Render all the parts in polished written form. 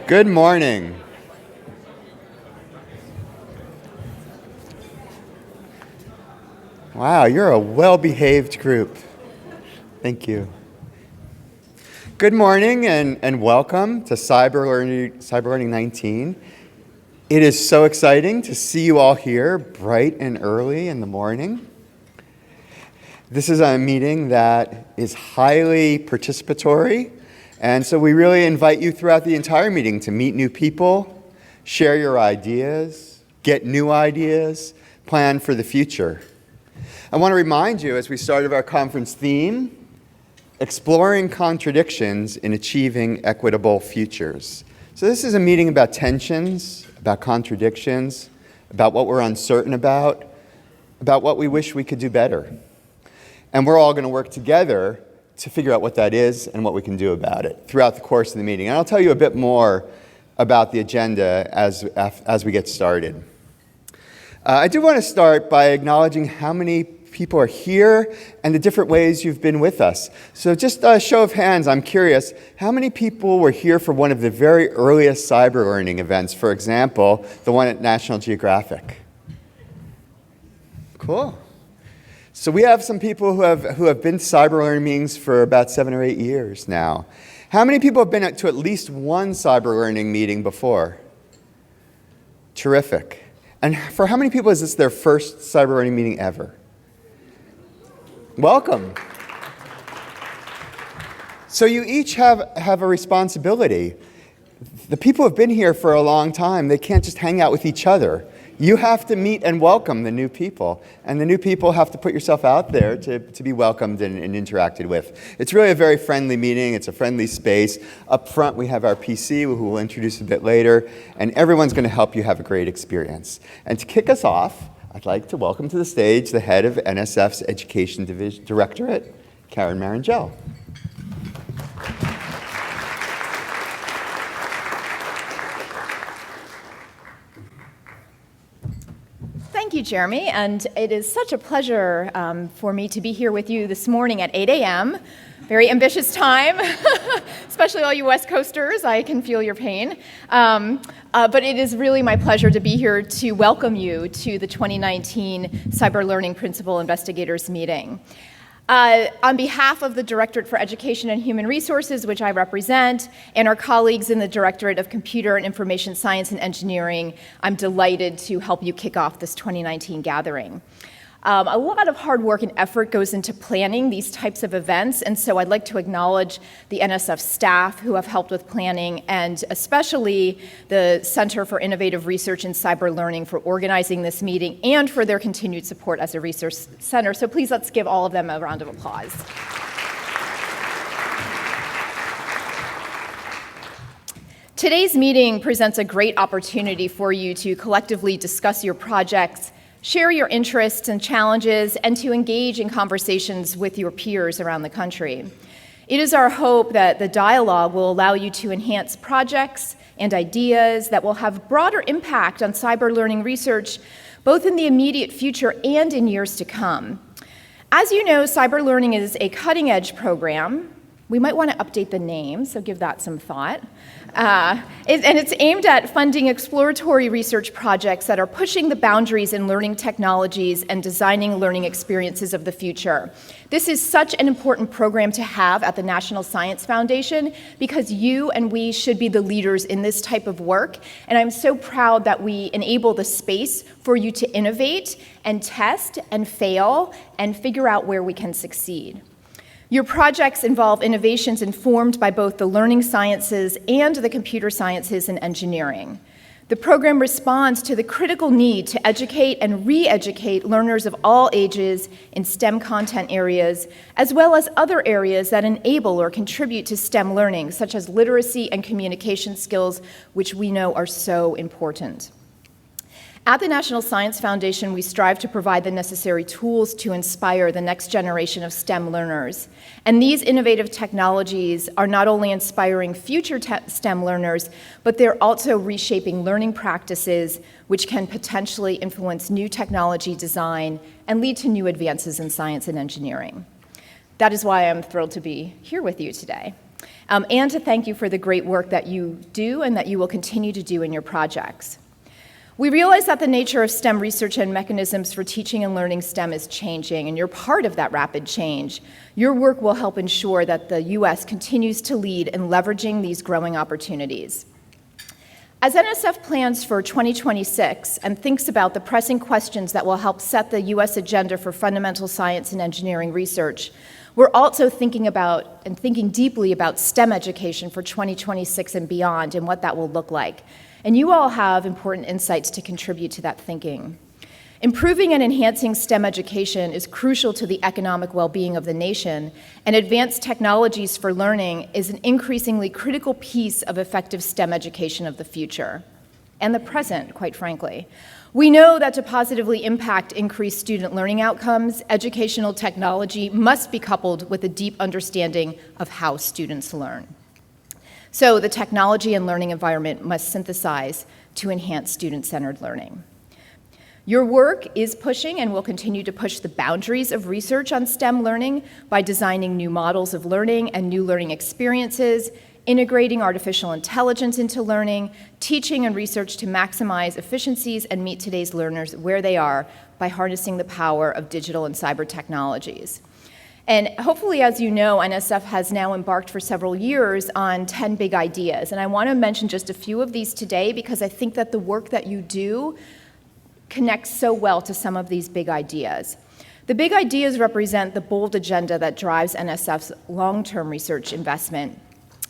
Good morning. Wow, you're a well-behaved group. Thank you. Good morning and welcome to Cyberlearning 19. It is so exciting to see you all here bright and early in the morning. This is a meeting that is highly participatory, and so we really invite you throughout the entire meeting to meet new people, share your ideas, get new ideas, plan for the future. I want to remind you, as we started our conference theme, exploring contradictions in achieving equitable futures. So this is a meeting about tensions, about contradictions, about what we're uncertain about what we wish we could do better. And we're all going to work together to figure out what that is and what we can do about it throughout the course of the meeting. And I'll tell you a bit more about the agenda as we get started. I do want to start by acknowledging how many people are here and the different ways you've been with us. So just a show of hands, I'm curious, how many people were here for one of the very earliest Cyberlearning events, for example, the one at National Geographic? Cool. So we have some people who have been to Cyberlearning meetings for about 7 or 8 years now. How many people have been to at least one Cyberlearning meeting before? Terrific. And for how many people is this their first Cyberlearning meeting ever? Welcome. So you each have a responsibility. The people who have been here for a long time, they can't just hang out with each other. You have to meet and welcome the new people, and the new people have to put yourself out there to be welcomed and interacted with. It's really a very friendly meeting. It's a friendly space. Up front, we have our PC, who we'll introduce a bit later, and everyone's going to help you have a great experience. And to kick us off, I'd like to welcome to the stage the head of NSF's Education Directorate, Karen Marangel. Thank you, Jeremy, and it is such a pleasure for me to be here with you this morning at 8 a.m. Very ambitious time, especially all you West Coasters. I can feel your pain. But it is really my pleasure to be here to welcome you to the 2019 Cyberlearning Principal Investigators meeting. On behalf of the Directorate for Education and Human Resources, which I represent, and our colleagues in the Directorate of Computer and Information Science and Engineering, I'm delighted to help you kick off this 2019 gathering. A lot of hard work and effort goes into planning these types of events, and so I'd like to acknowledge the NSF staff who have helped with planning, and especially the Center for Innovative Research in Cyberlearning for organizing this meeting and for their continued support as a research center. So please let's give all of them a round of applause. Today's meeting presents a great opportunity for you to collectively discuss your projects, share your interests and challenges, and to engage in conversations with your peers around the country. It is our hope that the dialogue will allow you to enhance projects and ideas that will have broader impact on cyberlearning research, both in the immediate future and in years to come. As you know, cyberlearning is a cutting-edge program. We might want to update the name, so give that some thought. And it's aimed at funding exploratory research projects that are pushing the boundaries in learning technologies and designing learning experiences of the future. This is such an important program to have at the National Science Foundation because you and we should be the leaders in this type of work. And I'm so proud that we enable the space for you to innovate and test and fail and figure out where we can succeed. Your projects involve innovations informed by both the learning sciences and the computer sciences and engineering. The program responds to the critical need to educate and re-educate learners of all ages in STEM content areas, as well as other areas that enable or contribute to STEM learning, such as literacy and communication skills, which we know are so important. At the National Science Foundation, we strive to provide the necessary tools to inspire the next generation of STEM learners. And these innovative technologies are not only inspiring future STEM learners, but they're also reshaping learning practices, which can potentially influence new technology design and lead to new advances in science and engineering. That is why I'm thrilled to be here with you today. and to thank you for the great work that you do and that you will continue to do in your projects. We realize that the nature of STEM research and mechanisms for teaching and learning STEM is changing, and you're part of that rapid change. Your work will help ensure that the U.S. continues to lead in leveraging these growing opportunities. As NSF plans for 2026 and thinks about the pressing questions that will help set the U.S. agenda for fundamental science and engineering research, we're also thinking about and thinking deeply about STEM education for 2026 and beyond and what that will look like. And you all have important insights to contribute to that thinking. Improving and enhancing STEM education is crucial to the economic well-being of the nation, and advanced technologies for learning is an increasingly critical piece of effective STEM education of the future, and the present, quite frankly. We know that to positively impact increased student learning outcomes, educational technology must be coupled with a deep understanding of how students learn. So the technology and learning environment must synthesize to enhance student-centered learning. Your work is pushing and will continue to push the boundaries of research on STEM learning by designing new models of learning and new learning experiences, integrating artificial intelligence into learning, teaching and research to maximize efficiencies and meet today's learners where they are by harnessing the power of digital and cyber technologies. And hopefully, as you know, NSF has now embarked for several years on 10 big ideas. And I want to mention just a few of these today because I think that the work that you do connects so well to some of these big ideas. The big ideas represent the bold agenda that drives NSF's long-term research investment.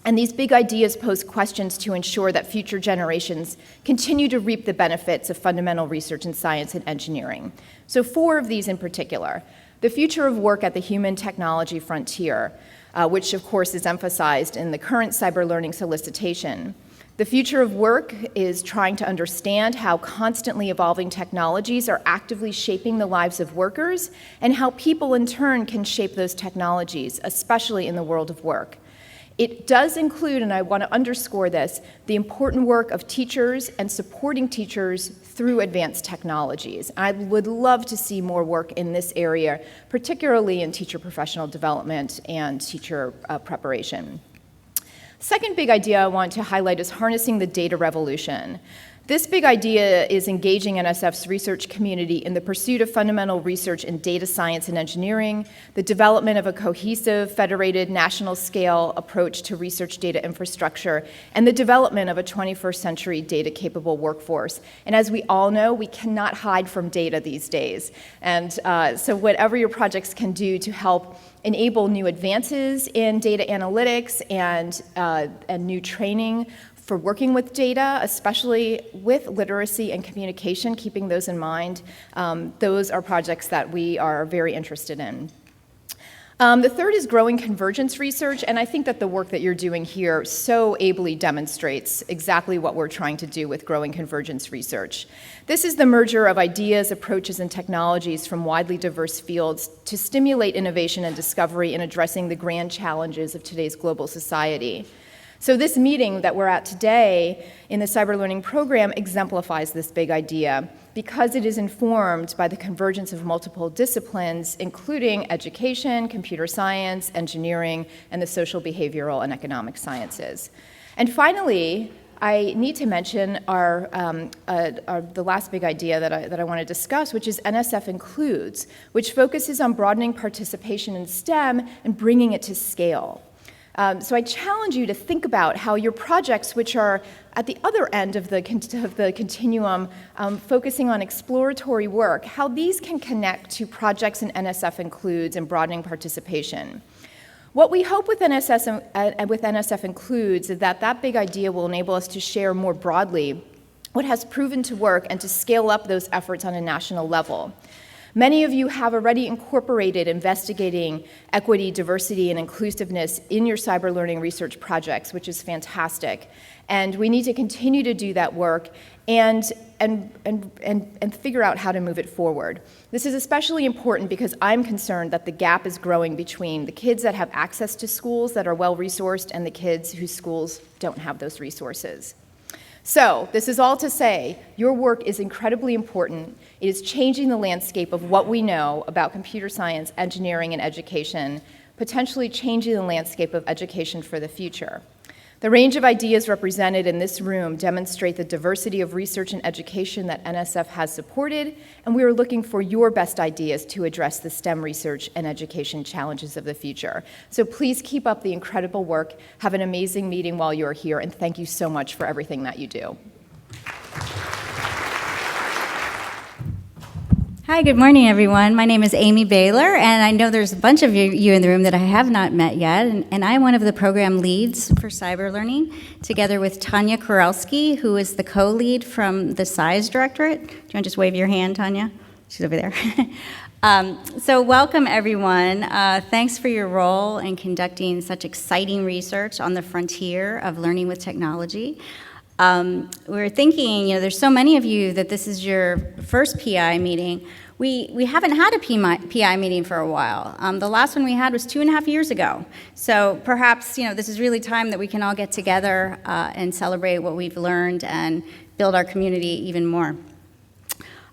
And these big ideas pose questions to ensure that future generations continue to reap the benefits of fundamental research in science and engineering. So 4 of these in particular. The future of work at the human technology frontier, which of course is emphasized in the current Cyberlearning solicitation. The future of work is trying to understand how constantly evolving technologies are actively shaping the lives of workers and how people in turn can shape those technologies, especially in the world of work. It does include, and I want to underscore this, the important work of teachers and supporting teachers through advanced technologies. I would love to see more work in this area, particularly in teacher professional development and teacher preparation. Second big idea I want to highlight is harnessing the data revolution. This big idea is engaging NSF's research community in the pursuit of fundamental research in data science and engineering, the development of a cohesive, federated, national-scale approach to research data infrastructure, and the development of a 21st century data-capable workforce. And as we all know, we cannot hide from data these days. And so whatever your projects can do to help enable new advances in data analytics and new training for working with data, especially with literacy and communication, keeping those in mind, those are projects that we are very interested in. The third is growing convergence research, and I think that the work that you're doing here so ably demonstrates exactly what we're trying to do with growing convergence research. This is the merger of ideas, approaches, and technologies from widely diverse fields to stimulate innovation and discovery in addressing the grand challenges of today's global society. So this meeting that we're at today in the Cyberlearning program exemplifies this big idea because it is informed by the convergence of multiple disciplines, including education, computer science, engineering, and the social, behavioral, and economic sciences. And finally, I need to mention the last big idea that I want to discuss, which is NSF Includes, which focuses on broadening participation in STEM and bringing it to scale. So I challenge you to think about how your projects, which are at the other end of the continuum, focusing on exploratory work, how these can connect to projects in NSF Includes and broadening participation. What we hope with NSF Includes is that that big idea will enable us to share more broadly what has proven to work and to scale up those efforts on a national level. Many of you have already incorporated investigating equity, diversity, and inclusiveness in your cyberlearning research projects, which is fantastic. And we need to continue to do that work and figure out how to move it forward. This is especially important because I'm concerned that the gap is growing between the kids that have access to schools that are well-resourced and the kids whose schools don't have those resources. So, this is all to say, your work is incredibly important. It is changing the landscape of what we know about computer science, engineering, and education potentially changing the landscape of education for the future. The range of ideas represented in this room demonstrate the diversity of research and education that NSF has supported, and we are looking for your best ideas to address the STEM research and education challenges of the future. So please keep up the incredible work, have an amazing meeting while you're here, and thank you so much for everything that you do. Hi, good morning, everyone. My name is Amy Baylor, and I know there's a bunch of you in the room that I have not met yet, and I'm one of the program leads for Cyberlearning, together with Tanya Kurelski, who is the co-lead from the SIZE Directorate. Do you want to just wave your hand, Tanya? She's over there. So welcome, everyone. Thanks for your role in conducting such exciting research on the frontier of learning with technology. We're thinking, there's so many of you that this is your first PI meeting. We haven't had a PI meeting for a while. The last one we had was 2.5 years ago. So perhaps, this is really time that we can all get together and celebrate what we've learned and build our community even more.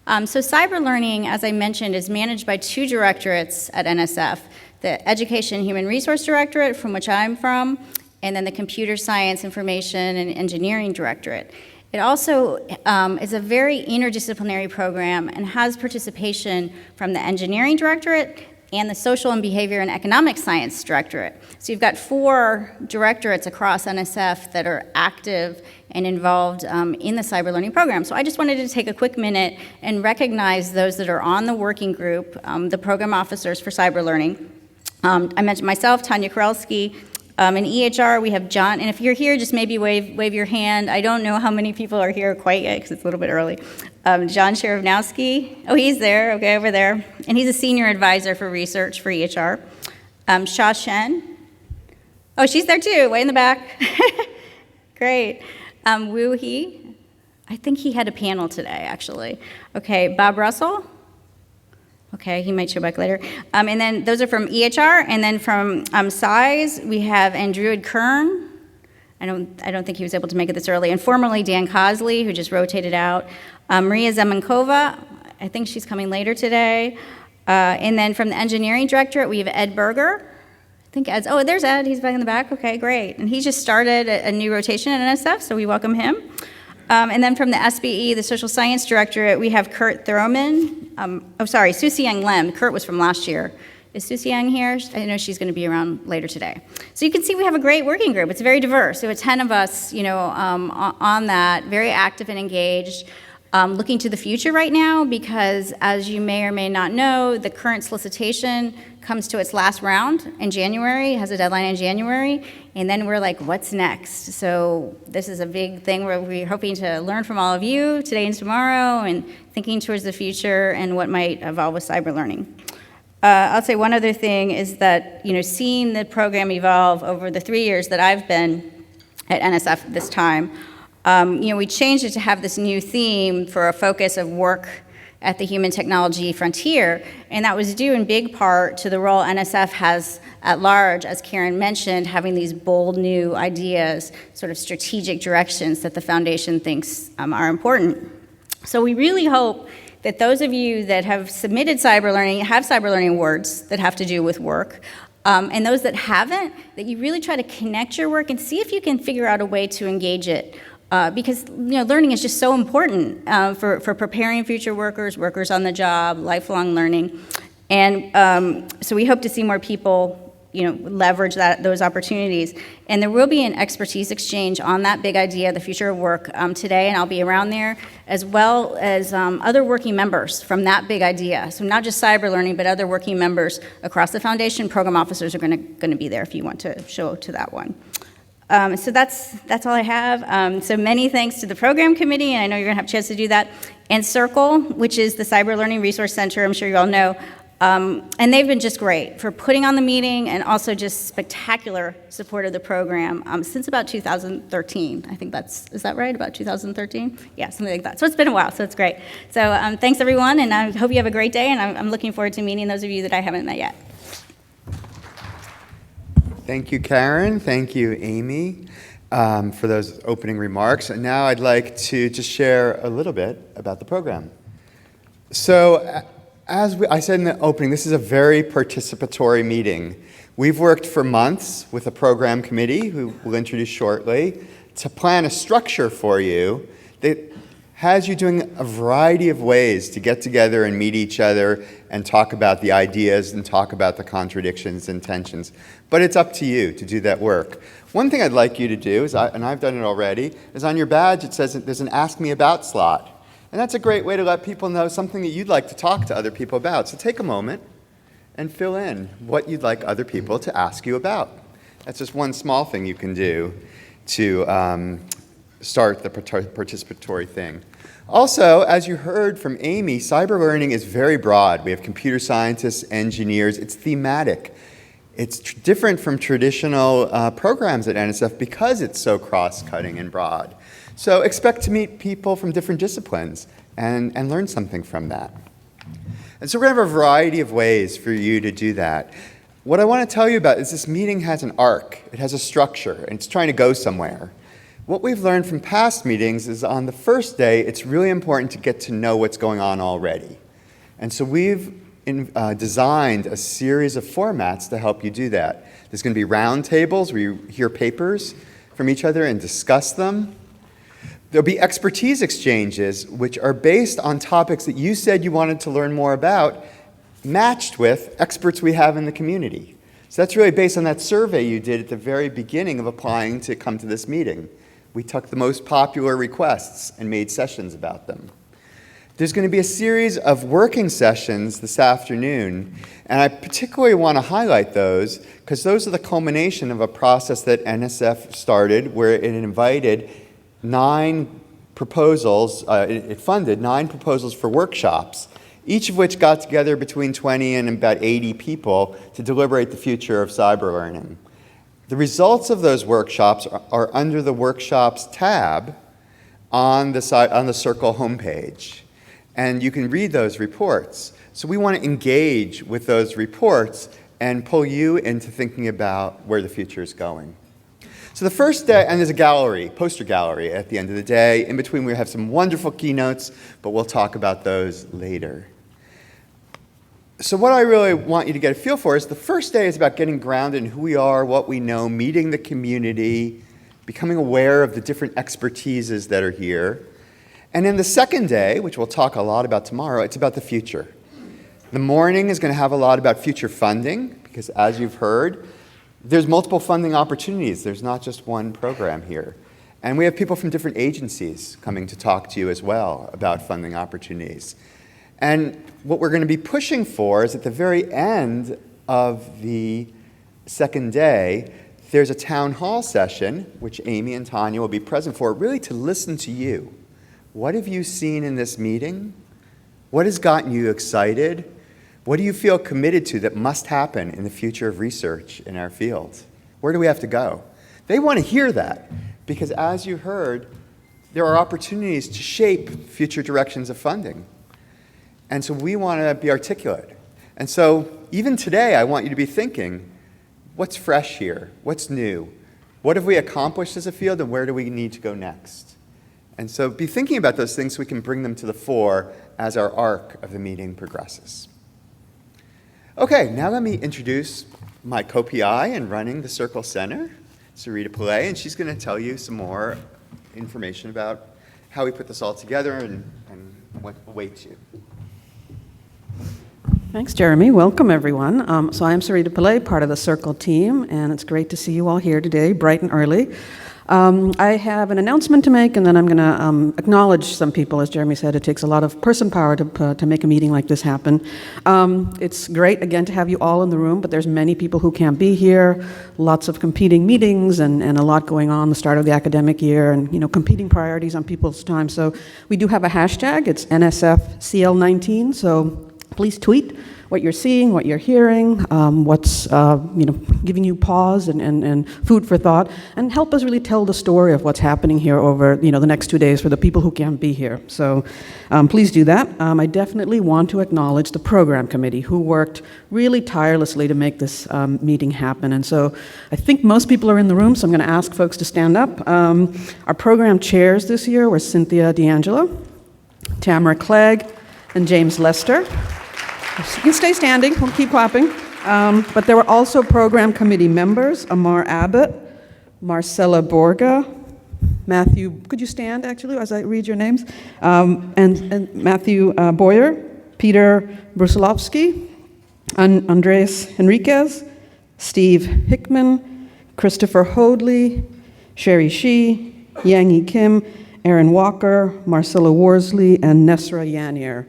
So Cyberlearning, as I mentioned, is managed by 2 directorates at NSF, the Education and Human Resource Directorate, from which I'm from, and then the Computer Science, Information, and Engineering Directorate. It also is a very interdisciplinary program and has participation from the Engineering Directorate and the Social and Behavior and Economic Science Directorate. So you've got 4 directorates across NSF that are active and involved in the Cyberlearning program. So I just wanted to take a quick minute and recognize those that are on the working group, the program officers for Cyberlearning. I mentioned myself, Tanya Kurelski. In EHR, we have John, and if you're here, just maybe wave your hand. I don't know how many people are here quite yet, because it's a little bit early. John Sharovnowski, oh, he's there, okay, over there. And he's a senior advisor for research for EHR. Sha Shen, oh, she's there too, way in the back. Great. Wu He, I think he had a panel today, actually. Okay, Bob Russell. Okay, he might show back later. And then those are from EHR, and then from SIZE, we have Andrew Kern. I don't think he was able to make it this early. And formerly Dan Cosley, who just rotated out. Maria Zemenkova, I think she's coming later today. And then from the Engineering Directorate, we have Ed Berger. I think Ed's, oh, there's Ed, he's back in the back. Okay, great. And he just started a new rotation at NSF, so we welcome him. And then from the SBE, the Social Science Directorate, we have Kurt Thurman. Susie Young Lem. Kurt was from last year. Is Susie Young here? I know she's going to be around later today. So you can see we have a great working group. It's very diverse. So 10 of us, on that, very active and engaged, looking to the future right now because, as you may or may not know, the current solicitation comes to its last round in January, has a deadline in January, and then we're like, what's next? So this is a big thing where we're hoping to learn from all of you today and tomorrow and thinking towards the future and what might evolve with Cyberlearning. I'll say one other thing is that, seeing the program evolve over the 3 years that I've been at NSF this time, we changed it to have this new theme for a focus of work at the human technology frontier, and that was due in big part to the role NSF has at large, as Karen mentioned, having these bold new ideas, sort of strategic directions that the foundation thinks are important. So we really hope that those of you that have submitted Cyberlearning have Cyberlearning awards that have to do with work, and those that haven't, that you really try to connect your work and see if you can figure out a way to engage it. Because learning is just so important for preparing future workers on the job, lifelong learning. And so we hope to see more people leverage those opportunities. And there will be an expertise exchange on that big idea, the future of work, today, and I'll be around there, as well as other working members from that big idea. So not just Cyberlearning, but other working members across the foundation. Program officers are going to be there if you want to show to that one. So that's all I have. So many thanks to the program committee, and I know you're going to have a chance to do that, and CIRCL, which is the Cyberlearning Resource Center, I'm sure you all know. And they've been just great for putting on the meeting and also just spectacular support of the program since about 2013. I think is that right, about 2013? Yeah, something like that. So it's been a while, so it's great. So thanks, everyone, and I hope you have a great day, and I'm looking forward to meeting those of you that I haven't met yet. Thank you, Karen. Thank you, Amy, for those opening remarks. And now I'd like to just share a little bit about the program. So, as I said in the opening, this is a very participatory meeting. We've worked for months with a program committee, who we'll introduce shortly, to plan a structure for you that has you doing a variety of ways to get together and meet each other and talk about the ideas and talk about the contradictions and tensions. But it's up to you to do that work. One thing I'd like you to do, and I've done it already, is on your badge it says that there's an Ask Me About slot. And that's a great way to let people know something that you'd like to talk to other people about. So take a moment and fill in what you'd like other people to ask you about. That's just one small thing you can do to start the participatory thing. Also, as you heard from Amy, cyberlearning is very broad. We have computer scientists, engineers. It's thematic. It's different from traditional programs at NSF because it's so cross-cutting and broad. So expect to meet people from different disciplines and learn something from that. And so we're going to have a variety of ways for you to do that. What I want to tell you about is this meeting has an arc. It has a structure, and it's trying to go somewhere. What we've learned from past meetings is on the first day, it's really important to get to know what's going on already. And so we've designed a series of formats to help you do that. There's going to be round tables where you hear papers from each other and discuss them. There'll be expertise exchanges, which are based on topics that you said you wanted to learn more about, matched with experts we have in the community. So that's really based on that survey you did at the very beginning of applying to come to this meeting. We took the most popular requests and made sessions about them. There's going to be a series of working sessions this afternoon, and I particularly want to highlight those because those are the culmination of a process that NSF started where it invited 9 proposals, it funded 9 proposals for workshops, each of which got together between 20 and about 80 people to deliberate the future of cyberlearning. The results of those workshops are under the Workshops tab on the CIRCL homepage, and you can read those reports. So we want to engage with those reports and pull you into thinking about where the future is going. So the first day, and there's a gallery, poster gallery at the end of the day. In between, we have some wonderful keynotes, but we'll talk about those later. So what I really want you to get a feel for is the first day is about getting grounded in who we are, what we know, meeting the community, becoming aware of the different expertises that are here. And then the second day, which we'll talk a lot about tomorrow, it's about the future. The morning is going to have a lot about future funding, because as you've heard, there's multiple funding opportunities. There's not just one program here. And we have people from different agencies coming to talk to you as well about funding opportunities. And what we're going to be pushing for is at the very end of the second day, there's a town hall session, which Amy and Tanya will be present for, really to listen to you. What have you seen in this meeting? What has gotten you excited? What do you feel committed to that must happen in the future of research in our field? Where do we have to go? They want to hear that because, as you heard, there are opportunities to shape future directions of funding. And so we want to be articulate. And so even today, I want you to be thinking, what's fresh here? What's new? What have we accomplished as a field, and where do we need to go next? And so be thinking about those things so we can bring them to the fore as our arc of the meeting progresses. Okay, now let me introduce my co-PI in running the CIRCL Center, Sarita Pillay, and she's going to tell you some more information about how we put this all together and what awaits you. Thanks, Jeremy. Welcome, everyone. So I'm Sarita Pillay, part of the CIRCL team, and it's great to see you all here today, bright and early. I have an announcement to make, and then I'm going to acknowledge some people. As Jeremy said, it takes a lot of person power to make a meeting like this happen. It's great, again, to have you all in the room, but there's many people who can't be here, lots of competing meetings, and a lot going on the start of the academic year, and competing priorities on people's time. So we do have a hashtag. It's NSFCL19, so please tweet what you're seeing, what you're hearing, what's giving you pause and food for thought, and help us really tell the story of what's happening here over the next 2 days for the people who can't be here. So please do that. I definitely want to acknowledge the program committee who worked really tirelessly to make this meeting happen. And so I think most people are in the room, so I'm going to ask folks to stand up. Our program chairs this year were Cynthia D'Angelo, Tammy Clegg, and James Lester. You can stay standing, we'll keep clapping. But there were also program committee members, Amar Abbott, Marcella Borga, Matthew, could you stand actually as I read your names? And Matthew Boyer, Peter Brusilovsky, Andres Henriquez, Steve Hickman, Christopher Hoadley, Sherry Shee, Yangi Kim, Aaron Walker, Marcella Worsley, and Nesra Yanier.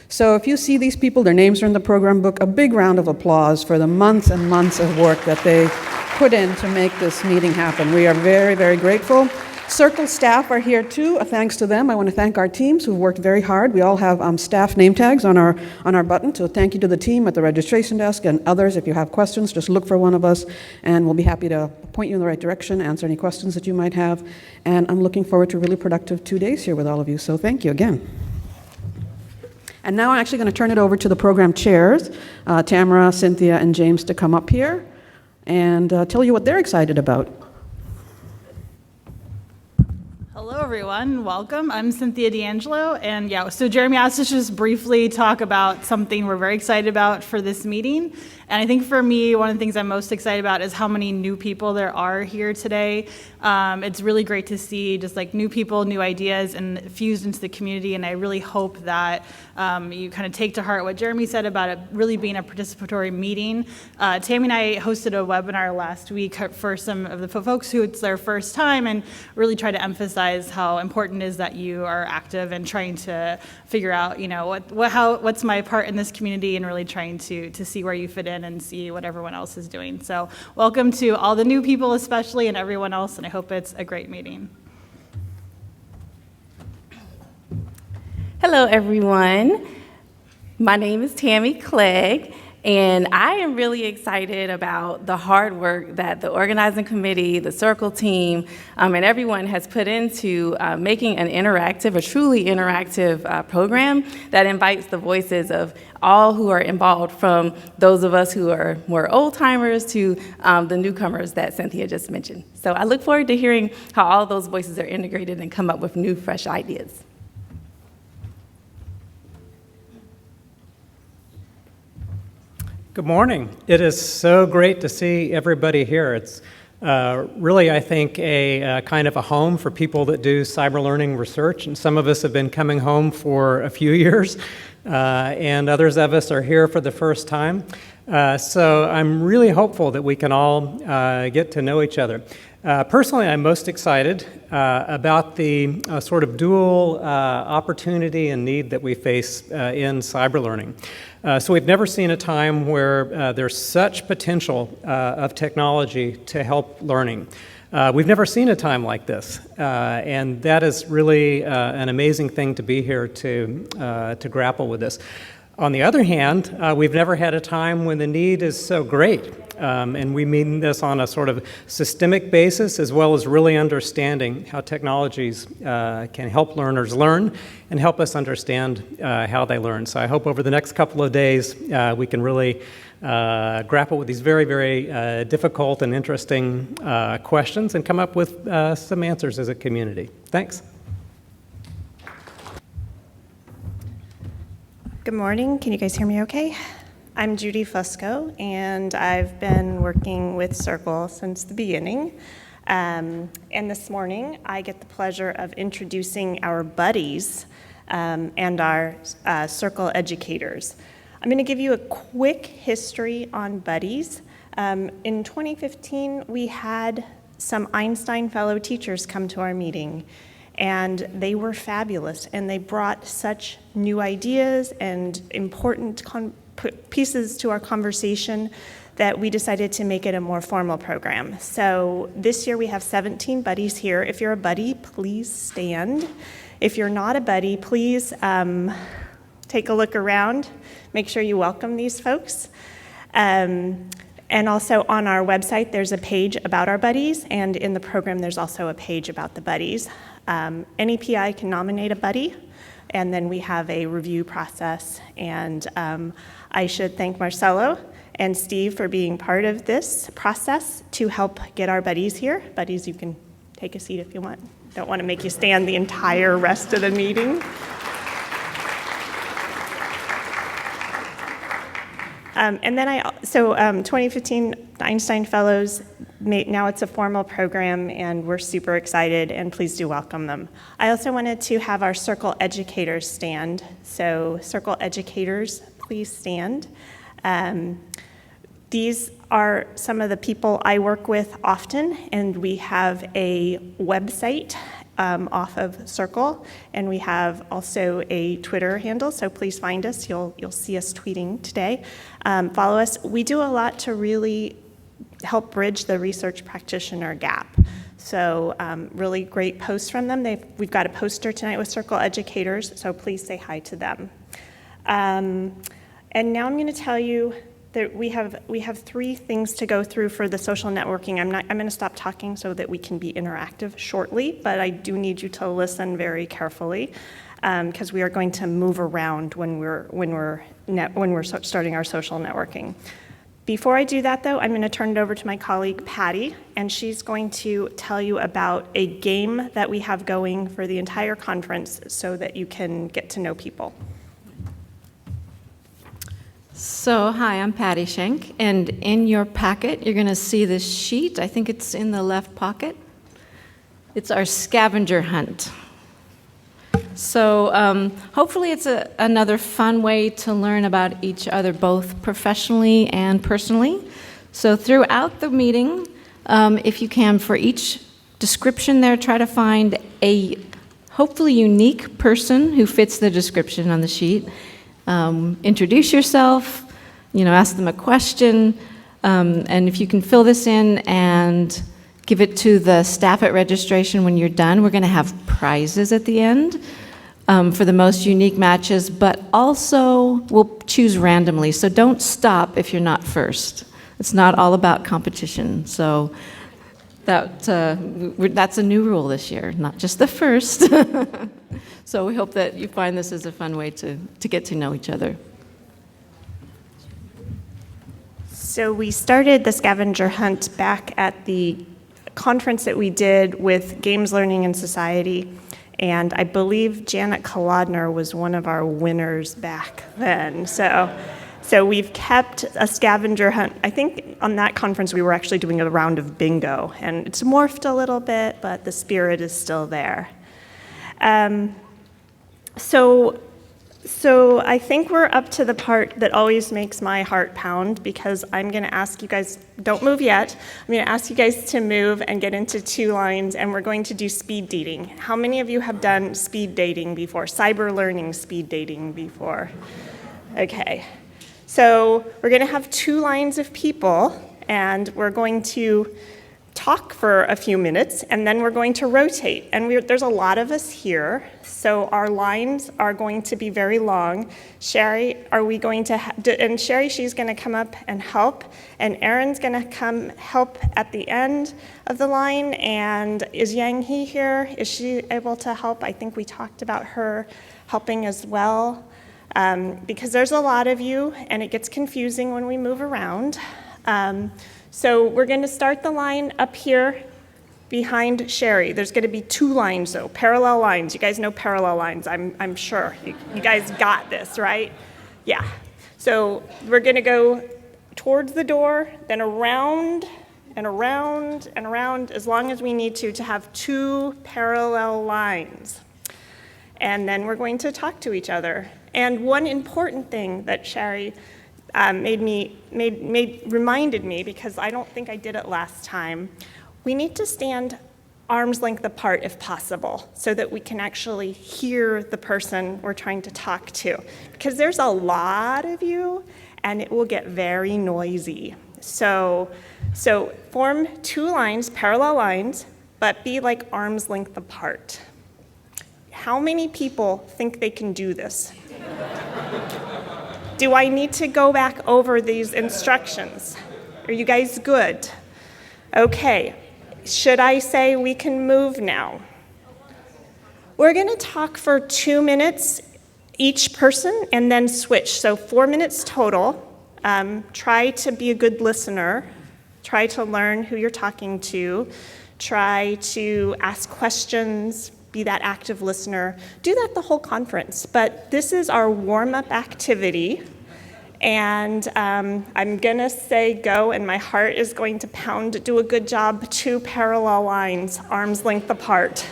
So if you see these people, their names are in the program book, a big round of applause for the months and months of work that they put in to make this meeting happen. We are very, very grateful. CIRCL staff are here too. Thanks to them. I want to thank our teams who've worked very hard. We all have staff name tags on our button, so thank you to the team at the registration desk and others. If you have questions, just look for one of us, and we'll be happy to point you in the right direction, answer any questions that you might have. And I'm looking forward to a really productive 2 days here with all of you, so thank you again. And now I'm actually going to turn it over to the program chairs, Tamara, Cynthia, and James, to come up here and tell you what they're excited about. Hello, everyone. Welcome. I'm Cynthia D'Angelo, and so Jeremy asked us to just briefly talk about something we're very excited about for this meeting. And I think for me, one of the things I'm most excited about is how many new people there are here today. It's really great to see just like new people, new ideas, and fused into the community. And I really hope that you kind of take to heart what Jeremy said about it really being a participatory meeting. Tammy and I hosted a webinar last week for some of the folks who it's their first time, and really try to emphasize how important it is that you are active and trying to figure out, what's my part in this community, and really trying to see where you fit in and see what everyone else is doing. So welcome to all the new people especially, and everyone else, and I hope it's a great meeting. Hello, everyone. My name is Tammy Clegg, and I am really excited about the hard work that the organizing committee, the CIRCL team, and everyone has put into making an interactive, a truly interactive program that invites the voices of all who are involved, from those of us who are more old-timers to the newcomers that Cynthia just mentioned. So I look forward to hearing how all those voices are integrated and come up with new, fresh ideas. Good morning. It is so great to see everybody here. It's really, I think, a kind of a home for people that do cyber learning research, and some of us have been coming home for a few years, and others of us are here for the first time. So I'm really hopeful that we can all get to know each other. Personally, I'm most excited about the sort of dual opportunity and need that we face in cyber learning. So we've never seen a time where there's such potential of technology to help learning. We've never seen a time like this, and that is really an amazing thing to be here to grapple with this. On the other hand, we've never had a time when the need is so great, and we mean this on a sort of systemic basis, as well as really understanding how technologies can help learners learn and help us understand how they learn. So I hope over the next couple of days we can really grapple with these very, very difficult and interesting questions and come up with some answers as a community. Thanks. Good morning. Can you guys hear me okay? I'm Judy Fusco, and I've been working with CIRCL since the beginning. And this morning, I get the pleasure of introducing our buddies and our CIRCL educators. I'm going to give you a quick history on buddies. In 2015, we had some Einstein Fellow teachers come to our meeting, and they were fabulous, and they brought such new ideas and important pieces to our conversation that we decided to make it a more formal program. So this year we have 17 buddies here. If you're a buddy, please stand. If you're not a buddy, please take a look around. Make sure you welcome these folks. And also on our website, there's a page about our buddies, and in the program, there's also a page about the buddies. Any PI can nominate a buddy, and then we have a review process. And I should thank Marcelo and Steve for being part of this process to help get our buddies here. Buddies, you can take a seat if you want. Don't want to make you stand the entire rest of the meeting. And then 2015 Einstein Fellows, now it's a formal program, and we're super excited, and please do welcome them. I also wanted to have our CIRCL educators stand. So CIRCL educators, please stand. These are some of the people I work with often, and we have a website off of CIRCL, and we have also a Twitter handle, so please find us. You'll see us tweeting today. Follow us. We do a lot to really help bridge the research practitioner gap. So really great posts from them. We've got a poster tonight with CIRCL educators, so please say hi to them. And now I'm going to tell you that we have 3 things to go through for the social networking. I'm going to stop talking so that we can be interactive shortly, but I do need you to listen very carefully because we are going to move around when we're starting our social networking. Before I do that, though, I'm going to turn it over to my colleague Patty, and she's going to tell you about a game that we have going for the entire conference so that you can get to know people. So, hi, I'm Patty Schenk, and in your packet, you're going to see this sheet. I think it's in the left pocket. It's our Scavenger Hunt. So, hopefully it's another fun way to learn about each other, both professionally and personally. So, throughout the meeting, if you can, for each description there, try to find a hopefully unique person who fits the description on the sheet. Introduce yourself, ask them a question, and if you can fill this in and give it to the staff at registration when you're done. We're going to have prizes at the end for the most unique matches, but also we'll choose randomly, so don't stop if you're not first. It's not all about competition, so that's a new rule this year, not just the first. So we hope that you find this as a fun way to get to know each other. So we started the Scavenger Hunt back at the conference that we did with Games Learning and Society, and I believe Janet Kolodner was one of our winners back then. So we've kept a scavenger hunt. I think on that conference we were actually doing a round of bingo, and it's morphed a little bit, but the spirit is still there. So I think we're up to the part that always makes my heart pound, because I'm going to ask you guys, don't move yet, I'm going to ask you guys to move and get into 2 lines, and we're going to do speed dating. How many of you have done speed dating before? Cyberlearning speed dating before? Okay. So we're going to have 2 lines of people, and we're going to talk for a few minutes, and then we're going to rotate. And there's a lot of us here, so our lines are going to be very long. Sherry, and Sherry, she's going to come up and help, and Erin's going to come help at the end of the line. And is Yang He here? Is she able to help? I think we talked about her helping as well, because there's a lot of you, and it gets confusing when we move around. So we're going to start the line up here behind Sherry. There's going to be 2 lines, though, parallel lines. You guys know parallel lines, I'm sure. You guys got this, right? Yeah. So we're going to go towards the door, then around and around and around, as long as we need to have 2 parallel lines. And then we're going to talk to each other. And one important thing that Sherry reminded me, because I don't think I did it last time, we need to stand arm's length apart if possible, so that we can actually hear the person we're trying to talk to. Because there's a lot of you, and it will get very noisy. So form 2 lines, parallel lines, but be like arm's length apart. How many people think they can do this? Do I need to go back over these instructions? Are you guys good? Okay. Should I say we can move now? We're going to talk for 2 minutes each person and then switch. So 4 minutes total. Try to be a good listener. Try to learn who you're talking to. Try to ask questions. Be that active listener. Do that the whole conference. But this is our warm-up activity. And I'm going to say go, and my heart is going to pound to do a good job. 2 parallel lines, arm's length apart.